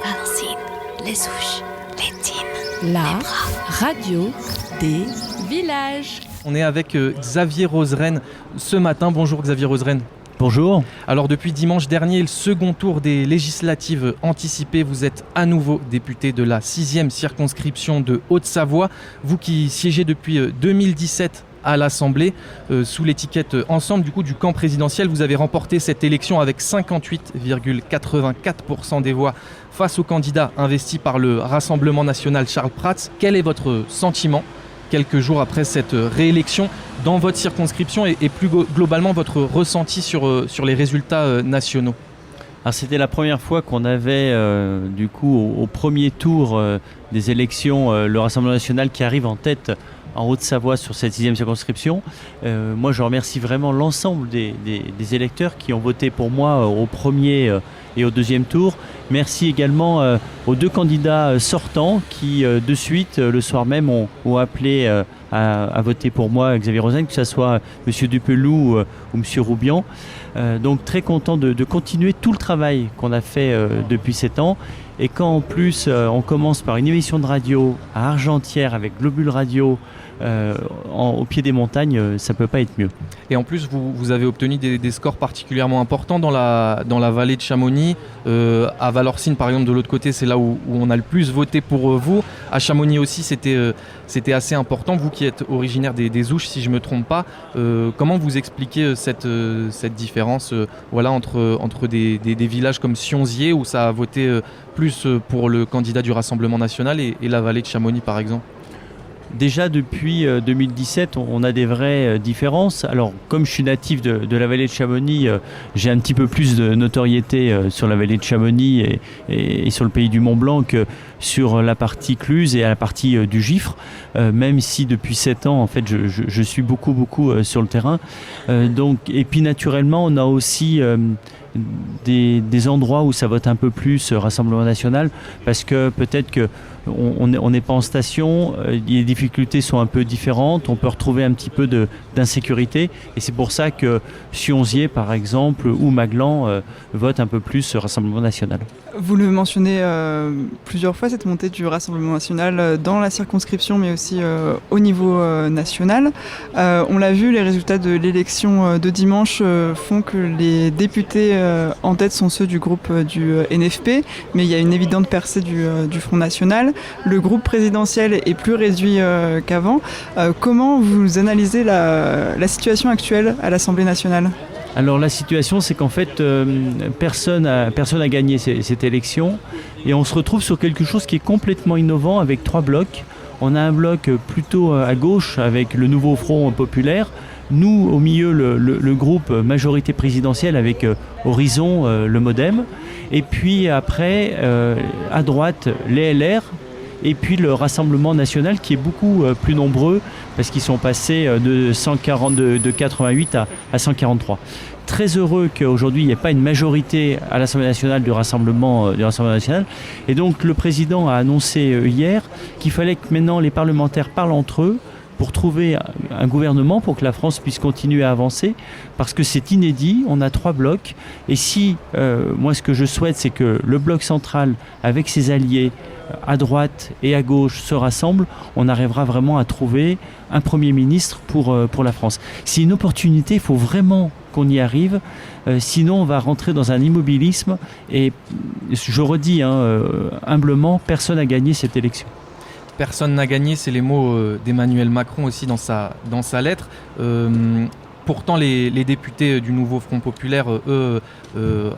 Francine, les souches, les teams, La les bras. radio des villages. On est avec Xavier Roseraine ce matin. Bonjour Xavier Roseraine. Bonjour. Alors depuis dimanche dernier, le second tour des législatives anticipées, vous êtes à nouveau député de la 6e circonscription de Haute-Savoie. Vous qui siégez depuis 2017 à l'Assemblée, sous l'étiquette Ensemble du camp présidentiel, vous avez remporté cette élection avec 58,84% des voix face au candidat investi par le Rassemblement national Charles Prats. Quel est votre sentiment quelques jours après cette réélection dans votre circonscription et plus globalement votre ressenti sur les résultats nationaux? Alors, c'était la première fois qu'on avait au premier tour des élections le Rassemblement national qui arrive en tête en Haute-Savoie sur cette 6e circonscription. Moi, je remercie vraiment l'ensemble des électeurs qui ont voté pour moi au premier et au deuxième tour. Merci également aux deux candidats sortants qui, de suite, le soir même, ont appelé à voter pour moi, Xavier Roseraine, que ce soit M. Dupelou ou M. Roubian. Donc, très content de continuer tout le travail qu'on a fait depuis 7 ans. Et quand en plus on commence par une émission de radio à Argentière avec Globule Radio au pied des montagnes, ça ne peut pas être mieux. Et en plus, vous avez obtenu des scores particulièrement importants dans la vallée de Chamonix. À Valorcine, par exemple, de l'autre côté, c'est là où on a le plus voté pour vous. À Chamonix aussi, c'était assez important. Vous qui êtes originaire des Ouches, si je ne me trompe pas, comment vous expliquez cette différence entre des villages comme Sionzier, où ça a voté plus pour le candidat du Rassemblement national, et la vallée de Chamonix, par exemple? Déjà depuis 2017, on a des vraies différences. Alors, comme je suis natif de la vallée de Chamonix, j'ai un petit peu plus de notoriété sur la vallée de Chamonix et sur le pays du Mont-Blanc que sur la partie Cluse et à la partie du Gifre, même si depuis 7 ans, en fait, je suis beaucoup sur le terrain. Et puis, naturellement, on a aussi des endroits où ça vote un peu plus Rassemblement national, parce que peut-être qu'on n'est pas en station, les difficultés sont un peu différentes, on peut retrouver un petit peu d'insécurité, et c'est pour ça que Sionzier par exemple ou Maglan votent un peu plus Rassemblement national. Vous le mentionnez plusieurs fois, cette montée du Rassemblement national dans la circonscription, mais aussi au niveau national. On l'a vu, les résultats de l'élection de dimanche font que les députés en tête sont ceux du groupe du NFP, mais il y a une évidente percée du Front National. Le groupe présidentiel est plus réduit qu'avant. Comment vous analysez la situation actuelle à l'Assemblée nationale ? Alors la situation, c'est qu'en fait, personne n'a gagné cette élection, et on se retrouve sur quelque chose qui est complètement innovant avec 3 blocs. On a un bloc plutôt à gauche avec le nouveau Front populaire. Nous, au milieu, le groupe majorité présidentielle avec Horizon, le MoDem. Et puis après, à droite, les LR. Et puis le Rassemblement national qui est beaucoup plus nombreux parce qu'ils sont passés de 88 à 143. Très heureux qu'aujourd'hui il n'y ait pas une majorité à l'Assemblée nationale du Rassemblement national. Et donc le président a annoncé hier qu'il fallait que maintenant les parlementaires parlent entre eux pour trouver un gouvernement pour que la France puisse continuer à avancer, parce que c'est inédit, on a 3 blocs, et si, moi ce que je souhaite, c'est que le bloc central, avec ses alliés, à droite et à gauche, se rassemblent, on arrivera vraiment à trouver un Premier ministre pour la France. C'est une opportunité, il faut vraiment qu'on y arrive, sinon on va rentrer dans un immobilisme, et je redis humblement, personne n'a gagné cette élection. Personne n'a gagné, c'est les mots d'Emmanuel Macron aussi dans sa lettre. Pourtant, les députés du nouveau Front populaire,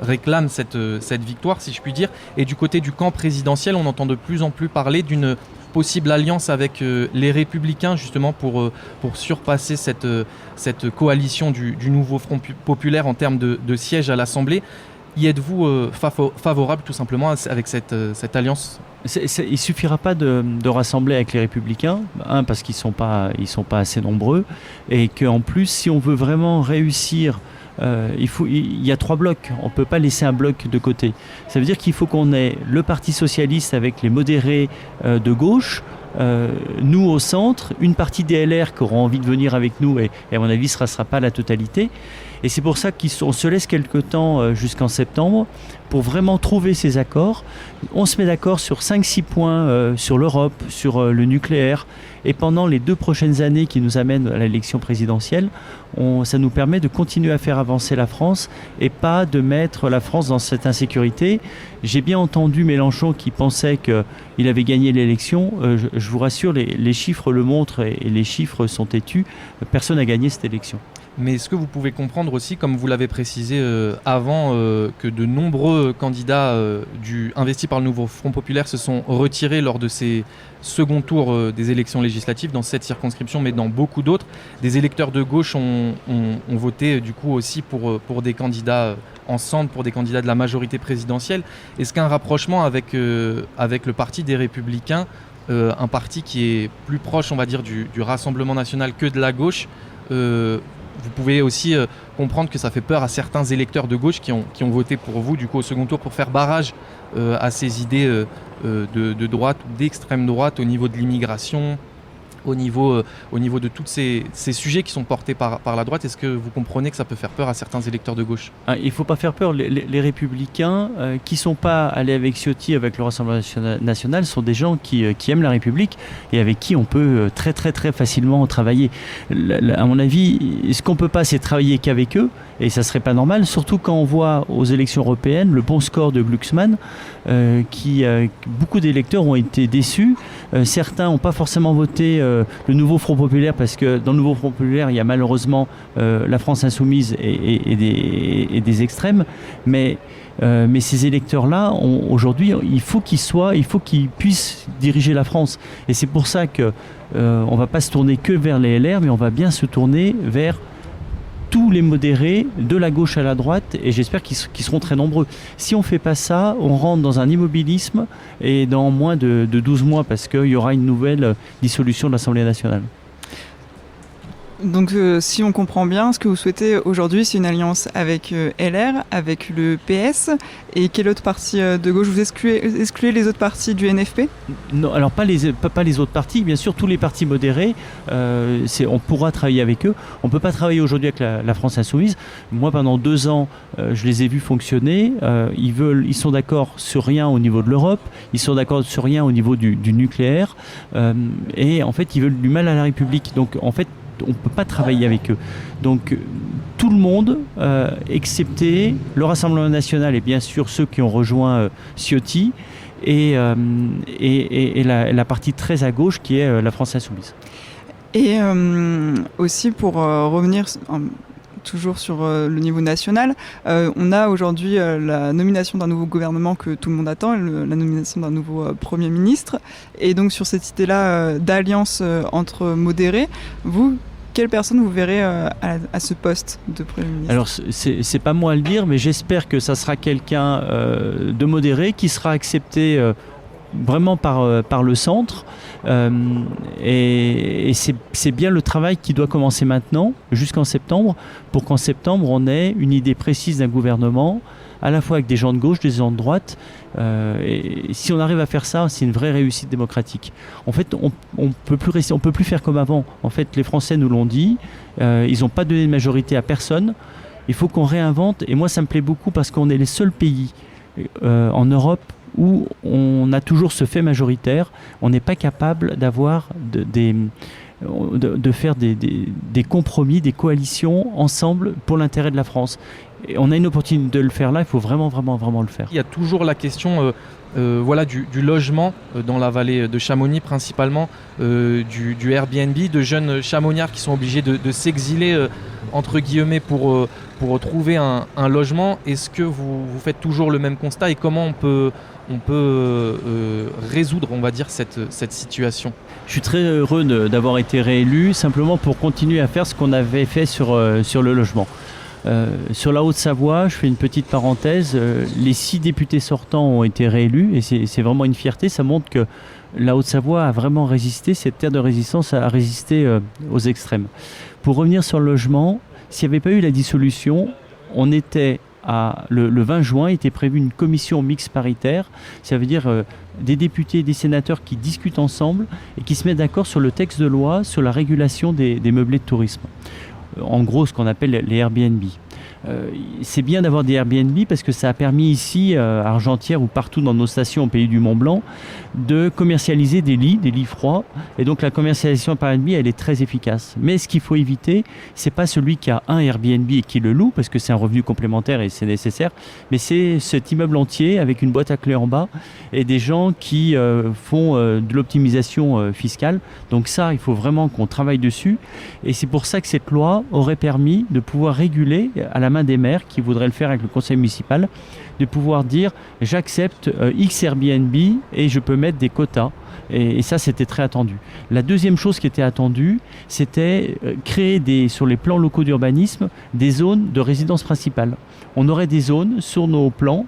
réclament cette victoire, si je puis dire. Et du côté du camp présidentiel, on entend de plus en plus parler d'une possible alliance avec les Républicains, justement pour surpasser cette coalition du nouveau Front populaire en termes de sièges à l'Assemblée. Y êtes-vous favorable tout simplement avec cette alliance ? Il ne suffira pas de rassembler avec les Républicains, parce qu'ils sont pas assez nombreux, et qu'en plus, si on veut vraiment réussir, il y a 3 blocs, on ne peut pas laisser un bloc de côté. Ça veut dire qu'il faut qu'on ait le Parti socialiste avec les modérés de gauche, nous au centre, une partie des LR qui auront envie de venir avec nous, et à mon avis ce ne sera pas la totalité, Et c'est pour ça qu'on se laisse quelques temps jusqu'en septembre pour vraiment trouver ces accords. On se met d'accord sur 5-6 points sur l'Europe, sur le nucléaire. Et pendant les 2 prochaines années qui nous amènent à l'élection présidentielle, ça nous permet de continuer à faire avancer la France et pas de mettre la France dans cette insécurité. J'ai bien entendu Mélenchon qui pensait qu'il avait gagné l'élection. Je vous rassure, les chiffres le montrent et les chiffres sont têtus. Personne n'a gagné cette élection. Mais est-ce que vous pouvez comprendre aussi, comme vous l'avez précisé avant, que de nombreux candidats investis par le nouveau Front Populaire se sont retirés lors de ces seconds tours des élections législatives dans cette circonscription, mais dans beaucoup d'autres. Des électeurs de gauche ont voté du coup aussi pour des candidats ensemble, pour des candidats de la majorité présidentielle. Est-ce qu'un rapprochement avec le Parti des Républicains, un parti qui est plus proche, on va dire, du Rassemblement national que de la gauche, vous pouvez aussi comprendre que ça fait peur à certains électeurs de gauche qui ont voté pour vous du coup au second tour pour faire barrage à ces idées de droite ou d'extrême droite au niveau de l'immigration, au niveau de tous ces sujets qui sont portés par la droite. Est-ce que vous comprenez que ça peut faire peur à certains électeurs de gauche ? Il ne faut pas faire peur. Les Républicains qui ne sont pas allés avec Ciotti, avec le Rassemblement national, sont des gens qui aiment la République et avec qui on peut très très très facilement travailler. À mon avis, ce qu'on ne peut pas, c'est travailler qu'avec eux, et ça ne serait pas normal, surtout quand on voit aux élections européennes le bon score de Glucksmann, beaucoup d'électeurs ont été déçus. Certains n'ont pas forcément voté le nouveau Front Populaire, parce que dans le nouveau Front Populaire, il y a malheureusement la France insoumise et des extrêmes. Mais ces électeurs-là, aujourd'hui, il faut qu'ils puissent diriger la France. Et c'est pour ça qu'on ne va pas se tourner que vers les LR, mais on va bien se tourner vers tous les modérés, de la gauche à la droite, et j'espère qu'ils seront très nombreux. Si on ne fait pas ça, on rentre dans un immobilisme, et dans moins de 12 mois, parce qu'il y aura une nouvelle dissolution de l'Assemblée nationale. Donc si on comprend bien, ce que vous souhaitez aujourd'hui, c'est une alliance avec LR, avec le PS, et quel autre parti de gauche? Vous excluez les autres partis du NFP? Non, alors pas les autres partis, bien sûr, tous les partis modérés, on pourra travailler avec eux. On ne peut pas travailler aujourd'hui avec la France insoumise. Moi, pendant 2 ans, je les ai vus fonctionner. Ils sont d'accord sur rien au niveau de l'Europe, ils sont d'accord sur rien au niveau du nucléaire, et en fait, ils veulent du mal à la République. Donc, en fait, on ne peut pas travailler avec eux. Donc tout le monde, excepté le Rassemblement national et bien sûr ceux qui ont rejoint Ciotti et la partie très à gauche qui est la France insoumise. Et aussi pour revenir toujours sur le niveau national, on a aujourd'hui la nomination d'un nouveau gouvernement que tout le monde attend, la nomination d'un nouveau Premier ministre. Et donc sur cette idée-là d'alliance entre modérés, quelle personne vous verrez à ce poste de Premier ministre? Alors c'est pas moi à le dire, mais j'espère que ça sera quelqu'un de modéré qui sera accepté vraiment par le centre. Et c'est bien le travail qui doit commencer maintenant, jusqu'en septembre, pour qu'en septembre on ait une idée précise d'un gouvernement, à la fois avec des gens de gauche, des gens de droite. Et si on arrive à faire ça, c'est une vraie réussite démocratique. En fait, on peut plus faire comme avant. En fait, les Français nous l'ont dit, ils n'ont pas donné de majorité à personne. Il faut qu'on réinvente. Et moi, ça me plaît beaucoup parce qu'on est les seuls pays en Europe où on a toujours ce fait majoritaire. On n'est pas capable d'avoir de faire des compromis, des coalitions ensemble pour l'intérêt de la France. Et on a une opportunité de le faire là, il faut vraiment, vraiment, vraiment le faire. Il y a toujours la question du logement dans la vallée de Chamonix principalement, du Airbnb, de jeunes chamoniards qui sont obligés de s'exiler entre guillemets pour trouver un logement. Est-ce que vous faites toujours le même constat et comment on peut résoudre, on va dire, cette situation? Je suis très heureux d'avoir été réélu, simplement pour continuer à faire ce qu'on avait fait sur le logement. Sur la Haute-Savoie, je fais une petite parenthèse, les 6 députés sortants ont été réélus et c'est vraiment une fierté. Ça montre que la Haute-Savoie a vraiment résisté, cette terre de résistance a résisté aux extrêmes. Pour revenir sur le logement, s'il n'y avait pas eu la dissolution, on était le 20 juin, était prévue une commission mixte paritaire, ça veut dire des députés et des sénateurs qui discutent ensemble et qui se mettent d'accord sur le texte de loi sur la régulation des meublés de tourisme. En gros, ce qu'on appelle les Airbnb. c'est bien d'avoir des Airbnb parce que ça a permis ici, à Argentière ou partout dans nos stations au pays du Mont-Blanc, de commercialiser des lits froids. Et donc la commercialisation par Airbnb, elle est très efficace. Mais ce qu'il faut éviter, c'est pas celui qui a un Airbnb et qui le loue, parce que c'est un revenu complémentaire et c'est nécessaire, mais c'est cet immeuble entier avec une boîte à clé en bas et des gens qui font de l'optimisation fiscale. Donc ça, il faut vraiment qu'on travaille dessus. Et c'est pour ça que cette loi aurait permis de pouvoir réguler à la main des maires qui voudraient le faire avec le conseil municipal, de pouvoir dire j'accepte X Airbnb et je peux mettre des quotas. Et ça, c'était très attendu. La deuxième chose qui était attendue, c'était créer sur les plans locaux d'urbanisme des zones de résidence principale. On aurait des zones sur nos plans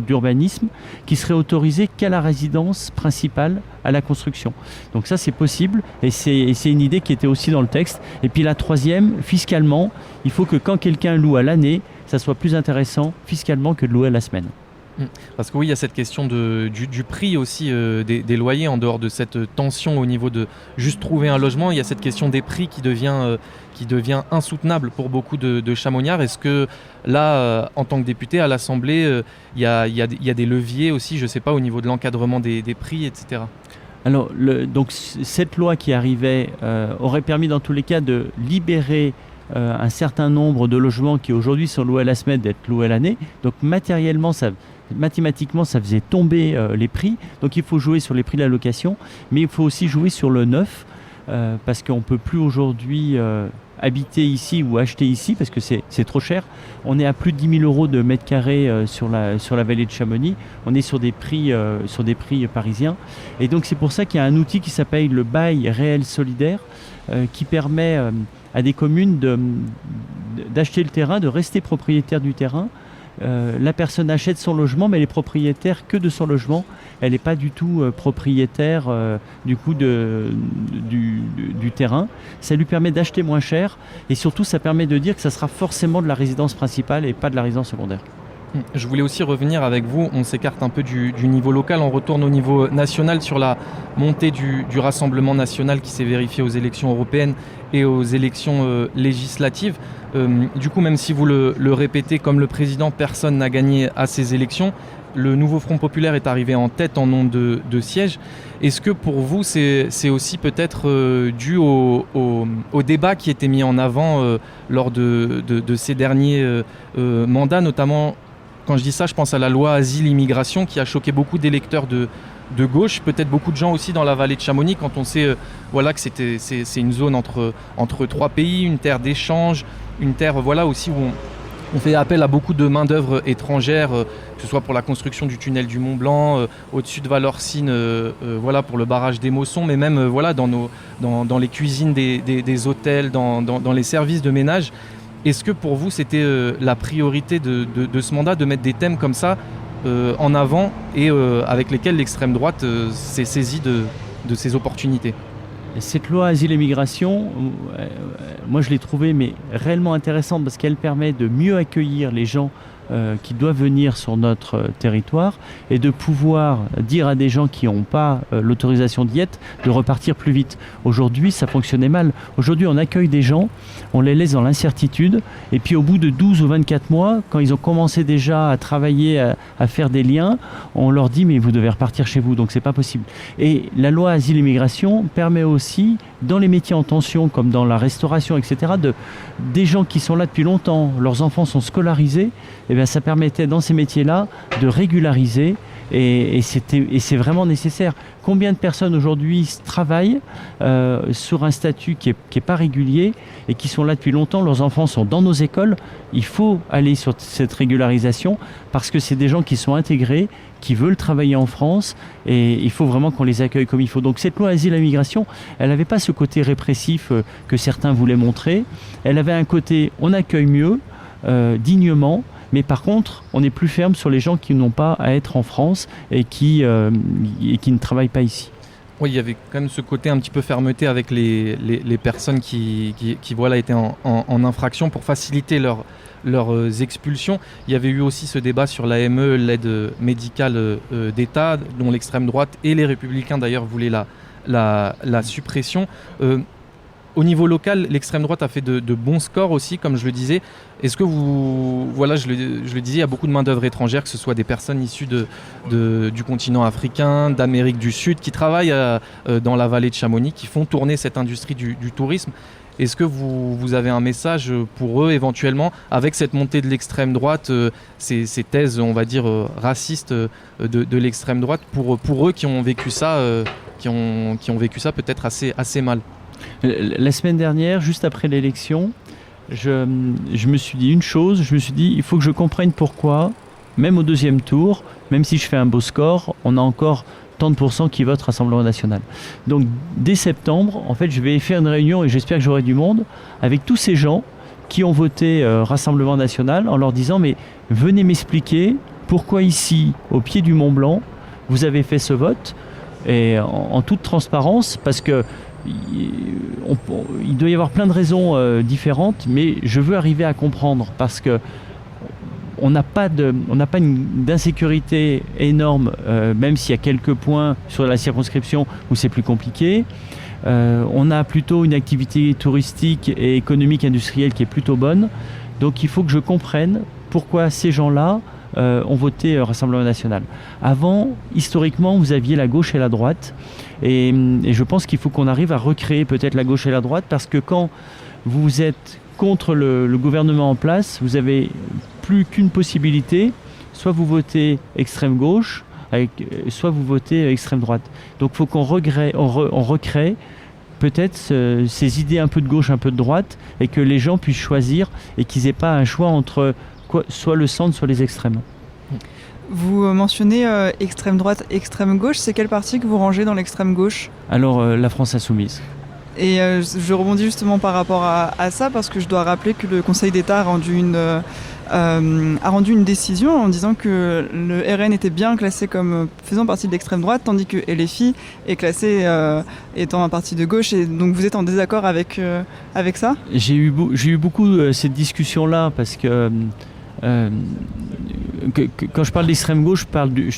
d'urbanisme qui seraient autorisées qu'à la résidence principale à la construction. Donc ça, c'est possible et c'est une idée qui était aussi dans le texte. Et puis la troisième, fiscalement, il faut que quand quelqu'un loue à l'année, ça soit plus intéressant fiscalement que de louer à la semaine. Parce que oui, il y a cette question du prix aussi des loyers, en dehors de cette tension au niveau de juste trouver un logement. Il y a cette question des prix qui devient insoutenable pour beaucoup de chamoniards. Est-ce que là, en tant que député à l'Assemblée, il y a des leviers aussi, je ne sais pas, au niveau de l'encadrement des prix, etc. Alors, donc cette loi qui arrivait aurait permis dans tous les cas de libérer un certain nombre de logements qui aujourd'hui sont loués à la semaine d'être loués à l'année. Donc mathématiquement, ça faisait tomber les prix. Donc il faut jouer sur les prix de la location, mais il faut aussi jouer sur le neuf, parce qu'on ne peut plus aujourd'hui habiter ici ou acheter ici, parce que c'est trop cher. On est à plus de 10 000 euros de mètre carré sur la vallée de Chamonix. On est sur des prix parisiens. Et donc c'est pour ça qu'il y a un outil qui s'appelle le bail réel solidaire, qui permet à des communes d'acheter le terrain, de rester propriétaire du terrain. La personne achète son logement, mais elle est propriétaire que de son logement. Elle n'est pas du tout propriétaire du terrain. Ça lui permet d'acheter moins cher et surtout ça permet de dire que ça sera forcément de la résidence principale et pas de la résidence secondaire. Je voulais aussi revenir avec vous, on s'écarte un peu du niveau local, on retourne au niveau national sur la montée du Rassemblement national qui s'est vérifié aux élections européennes et aux élections législatives. Du coup, même si vous le répétez comme le président, personne n'a gagné à ces élections. Le nouveau Front populaire est arrivé en tête en nombre de sièges. Est-ce que pour vous, c'est aussi peut-être dû au débat qui était mis en avant lors de ces derniers mandats, notamment, quand je dis ça, je pense à la loi Asile-Immigration qui a choqué beaucoup d'électeurs de gauche, peut-être beaucoup de gens aussi dans la vallée de Chamonix, quand on sait que c'est une zone entre trois pays, une terre d'échange, une terre aussi où on fait appel à beaucoup de main-d'œuvre étrangère, que ce soit pour la construction du tunnel du Mont-Blanc, au-dessus de Valorcine, pour le barrage des Mossons, mais même dans les cuisines des hôtels, dans les services de ménage. Est-ce que pour vous, c'était la priorité de ce mandat, de mettre des thèmes comme ça en avant et avec lesquels l'extrême droite s'est saisie de ces opportunités ? Cette loi Asile et Migration, moi je l'ai trouvée réellement intéressante parce qu'elle permet de mieux accueillir les gens qui doivent venir sur notre territoire et de pouvoir dire à des gens qui n'ont pas l'autorisation d'y être de repartir plus vite. Aujourd'hui, ça fonctionnait mal. Aujourd'hui, on accueille des gens, on les laisse dans l'incertitude et puis au bout de 12 ou 24 mois, quand ils ont commencé déjà à travailler, à faire des liens, on leur dit mais vous devez repartir chez vous, donc c'est pas possible. Et la loi Asile et Migration permet aussi, dans les métiers en tension comme dans la restauration, etc., des gens qui sont là depuis longtemps, leurs enfants sont scolarisés, et bien ça permettait dans ces métiers-là de régulariser et c'est vraiment nécessaire. Combien de personnes aujourd'hui travaillent sur un statut qui est pas régulier et qui sont là depuis longtemps, leurs enfants sont dans nos écoles. Il faut aller sur cette régularisation parce que c'est des gens qui sont intégrés, qui veulent travailler en France et il faut vraiment qu'on les accueille comme il faut. Donc cette loi Asile et Migration, elle n'avait pas ce côté répressif que certains voulaient montrer. Elle avait un côté on accueille mieux, dignement. Mais par contre, on est plus ferme sur les gens qui n'ont pas à être en France et qui ne travaillent pas ici. Oui, il y avait quand même ce côté un petit peu fermeté avec les personnes qui étaient en infraction pour faciliter leurs expulsions. Il y avait eu aussi ce débat sur l'AME, l'aide médicale d'État, dont l'extrême droite et les Républicains d'ailleurs voulaient la suppression. Au niveau local, l'extrême droite a fait de bons scores aussi, comme je le disais. Est-ce que je le disais, il y a beaucoup de main-d'œuvre étrangère, que ce soit des personnes issues du continent africain, d'Amérique du Sud, qui travaillent dans la vallée de Chamonix, qui font tourner cette industrie du tourisme. Est-ce que vous avez un message pour eux éventuellement, avec cette montée de l'extrême droite, ces thèses, on va dire, racistes de l'extrême droite, pour eux qui ont vécu ça, qui ont vécu ça peut-être assez mal? La semaine dernière, juste après l'élection, je me suis dit une chose, il faut que je comprenne pourquoi, même au deuxième tour, même si je fais un beau score, on a encore tant de pourcents qui votent Rassemblement National. Donc dès septembre, en fait, je vais faire une réunion, et j'espère que j'aurai du monde, avec tous ces gens qui ont voté Rassemblement National, en leur disant, mais venez m'expliquer pourquoi ici, au pied du Mont Blanc, vous avez fait ce vote, et en toute transparence, parce que il doit y avoir plein de raisons différentes, mais je veux arriver à comprendre, parce que on n'a pas d'insécurité énorme, même s'il y a quelques points sur la circonscription où c'est plus compliqué. On a plutôt une activité touristique et économique industrielle qui est plutôt bonne. Donc il faut que je comprenne pourquoi ces gens-là ont voté Rassemblement National. Avant, historiquement, vous aviez la gauche et la droite. Et je pense qu'il faut qu'on arrive à recréer peut-être la gauche et la droite, parce que quand vous êtes contre le gouvernement en place, vous avez plus qu'une possibilité, soit vous votez extrême gauche, soit vous votez extrême droite. Donc il faut qu'on recrée peut-être ces idées un peu de gauche, un peu de droite, et que les gens puissent choisir, et qu'ils n'aient pas un choix entre soit le centre, soit les extrêmes. Vous mentionnez extrême droite, extrême gauche. C'est quel parti que vous rangez dans l'extrême gauche? Alors, la France Insoumise. Et je rebondis justement par rapport à ça, parce que je dois rappeler que le Conseil d'État a rendu une décision en disant que le RN était bien classé comme faisant partie de l'extrême droite, tandis que LFI est classé étant un parti de gauche. Et donc vous êtes en désaccord avec ça? J'ai eu beaucoup cette discussion-là, parce que quand je parle d'extrême gauche, je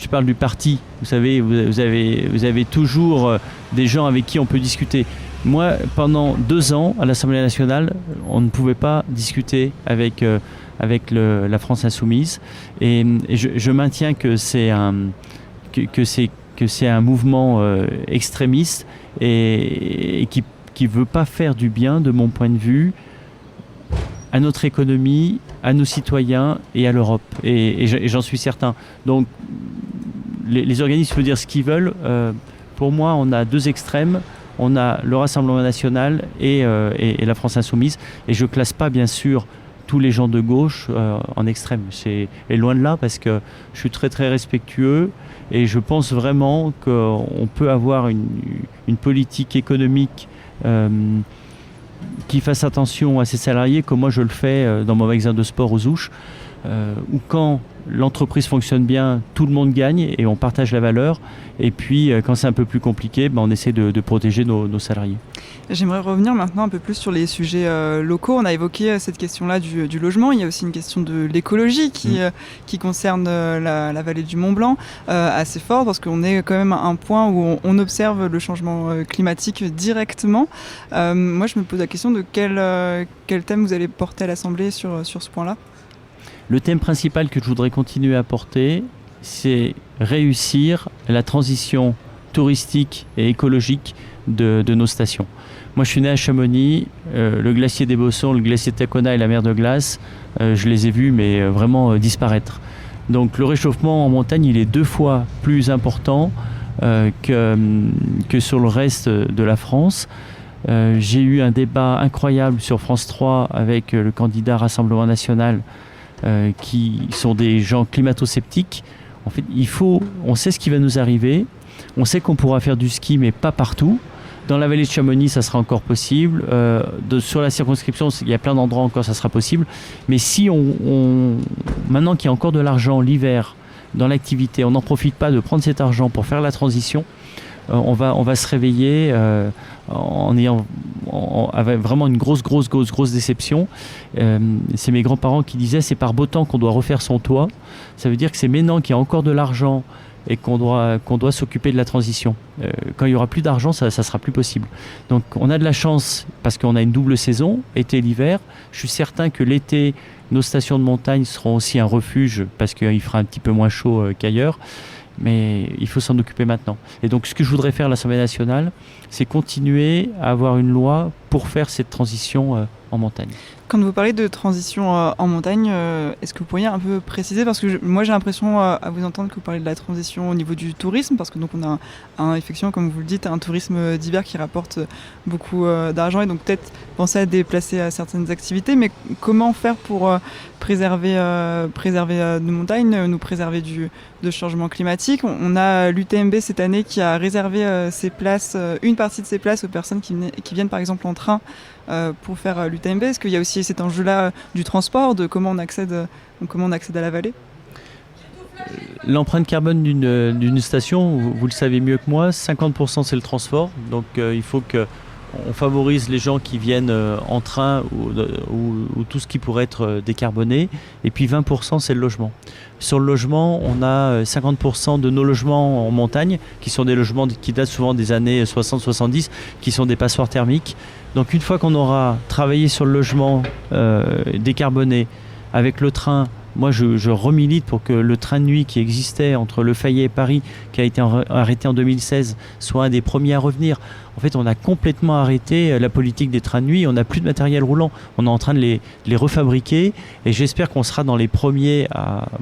parle du parti. Vous savez, vous avez toujours des gens avec qui on peut discuter. Moi, pendant 2 ans, à l'Assemblée nationale, on ne pouvait pas discuter avec la France Insoumise. Et je maintiens que c'est un mouvement extrémiste et qui veut pas faire du bien, de mon point de vue, à notre économie, à nos citoyens et à l'Europe. Et j'en suis certain. Donc, les organismes peuvent dire ce qu'ils veulent. Pour moi, on a 2 extrêmes. On a le Rassemblement National et la France Insoumise. Et je ne classe pas, bien sûr, tous les gens de gauche en extrême. Et loin de là, parce que je suis très, très respectueux. Et je pense vraiment qu'on peut avoir une politique économique qui fasse attention à ses salariés, comme moi je le fais dans mon magasin de sport aux Ouches, où quand l'entreprise fonctionne bien, tout le monde gagne et on partage la valeur. Et puis quand c'est un peu plus compliqué, on essaie de protéger nos salariés. J'aimerais revenir maintenant un peu plus sur les sujets locaux. On a évoqué cette question-là du logement. Il y a aussi une question de l'écologie qui concerne la vallée du Mont Blanc assez fort, parce qu'on est quand même à un point où on observe le changement climatique directement. Moi, je me pose la question de quel thème vous allez porter à l'Assemblée sur ce point-là. Le thème principal que je voudrais continuer à porter, c'est réussir la transition touristique et écologique de nos stations. Moi, je suis né à Chamonix, le glacier des Bossons, le glacier de Tacona et la mer de glace, je les ai vus, mais vraiment disparaître. Donc le réchauffement en montagne, il est 2 fois plus important que sur le reste de la France. J'ai eu un débat incroyable sur France 3 avec le candidat Rassemblement National, qui sont des gens climato-sceptiques. En fait, on sait ce qui va nous arriver, on sait qu'on pourra faire du ski, mais pas partout. Dans la vallée de Chamonix, ça sera encore possible. Sur la circonscription, il y a plein d'endroits encore, ça sera possible. Mais si maintenant qu'il y a encore de l'argent l'hiver dans l'activité, on n'en profite pas de prendre cet argent pour faire la transition, on va se réveiller avec vraiment une grosse déception. C'est mes grands-parents qui disaient, c'est par beau temps qu'on doit refaire son toit. Ça veut dire que c'est maintenant qu'il y a encore de l'argent, et qu'on doit s'occuper de la transition. Quand il n'y aura plus d'argent, ça ne sera plus possible. Donc on a de la chance parce qu'on a une double saison, été et l'hiver. Je suis certain que l'été, nos stations de montagne seront aussi un refuge parce qu'il fera un petit peu moins chaud qu'ailleurs. Mais il faut s'en occuper maintenant. Et donc ce que je voudrais faire à l'Assemblée nationale, c'est continuer à avoir une loi pour faire cette transition en montagne. Quand vous parlez de transition en montagne, est-ce que vous pourriez un peu préciser? Parce que moi j'ai l'impression à vous entendre que vous parlez de la transition au niveau du tourisme, parce que donc on a effectivement, comme vous le dites, un tourisme d'hiver qui rapporte beaucoup d'argent, et donc peut-être penser à déplacer à certaines activités, mais comment faire pour préserver nos montagnes, nous préserver de changement climatique? On a l'UTMB cette année qui a réservé ses places, une partie de ses places aux personnes qui viennent par exemple en train pour faire l'UTMB. Est-ce qu'il y a aussi cet enjeu-là du transport, de comment on accède à la vallée? L'empreinte carbone d'une station, vous le savez mieux que moi, 50% c'est le transport. Donc il faut qu'on favorise les gens qui viennent en train ou tout ce qui pourrait être décarboné. Et puis 20% c'est le logement. Sur le logement, on a 50% de nos logements en montagne, qui sont des logements qui datent souvent des années 60-70, qui sont des passoires thermiques. Donc une fois qu'on aura travaillé sur le logement décarboné avec le train, moi je remilite pour que le train de nuit qui existait entre Le Fayet et Paris, qui a été arrêté en 2016, soit un des premiers à revenir. En fait, on a complètement arrêté la politique des trains de nuit, on n'a plus de matériel roulant, on est en train de les refabriquer, et j'espère qu'on sera dans les premiers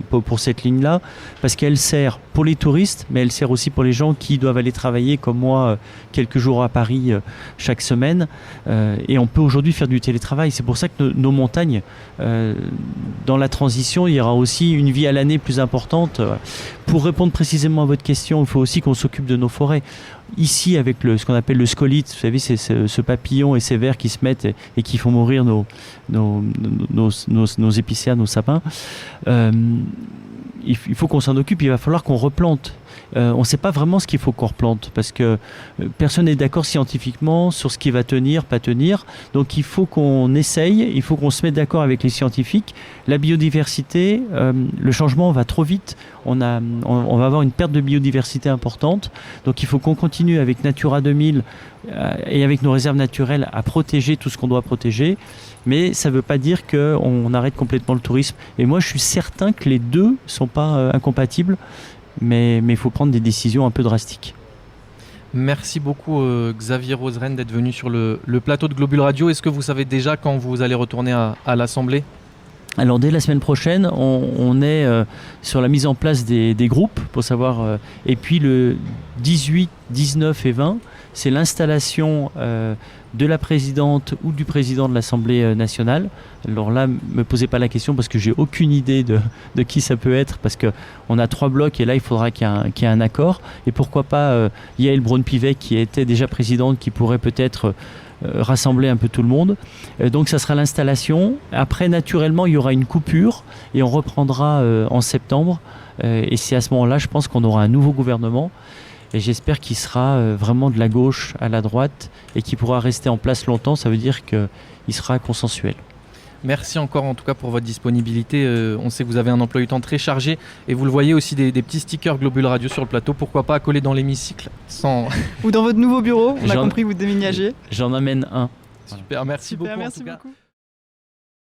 pour cette ligne-là, parce qu'elle sert pour les touristes, mais elle sert aussi pour les gens qui doivent aller travailler, comme moi, quelques jours à Paris chaque semaine, et on peut aujourd'hui faire du télétravail. C'est pour ça que nos montagnes, dans la transition, il y aura aussi une vie à l'année plus importante. Pour répondre précisément à votre question, il faut aussi qu'on s'occupe de nos forêts. Ici, avec ce qu'on appelle le scolite, vous savez, c'est ce papillon et ces vers qui se mettent et qui font mourir nos épicéas, nos sapins. Il faut qu'on s'en occupe, il va falloir qu'on replante. On ne sait pas vraiment ce qu'il faut qu'on replante parce que personne n'est d'accord scientifiquement sur ce qui va tenir, pas tenir. Donc il faut qu'on essaye, il faut qu'on se mette d'accord avec les scientifiques. La biodiversité, le changement va trop vite. On va avoir une perte de biodiversité importante. Donc il faut qu'on continue avec Natura 2000 et avec nos réserves naturelles à protéger tout ce qu'on doit protéger. Mais ça ne veut pas dire qu'on arrête complètement le tourisme. Et moi, je suis certain que les deux ne sont pas incompatibles. Mais il faut prendre des décisions un peu drastiques. Merci beaucoup Xavier Roseren d'être venu sur le plateau de Globule Radio. Est-ce que vous savez déjà quand vous allez retourner à l'Assemblée ? Alors dès la semaine prochaine, on est sur la mise en place des groupes pour savoir. Et puis le 18, 19 et 20, c'est l'installation de la présidente ou du président de l'Assemblée nationale. Alors là, ne me posez pas la question parce que j'ai aucune idée de qui ça peut être, parce qu'on a 3 blocs et là il faudra qu'il y ait un accord. Et pourquoi pas Yael Braun-Pivet qui était déjà présidente, qui pourrait peut-être rassembler un peu tout le monde. Donc ça sera l'installation. Après, naturellement, il y aura une coupure et on reprendra en septembre. Et c'est à ce moment-là, je pense qu'on aura un nouveau gouvernement. Et j'espère qu'il sera vraiment de la gauche à la droite et qu'il pourra rester en place longtemps. Ça veut dire qu'il sera consensuel. Merci encore en tout cas pour votre disponibilité. On sait que vous avez un emploi du temps très chargé et vous le voyez aussi des petits stickers Globule Radio sur le plateau. Pourquoi pas à coller dans l'hémicycle ou dans votre nouveau bureau. On a compris que vous déménagez. J'en amène un. Super, merci beaucoup. Merci beaucoup.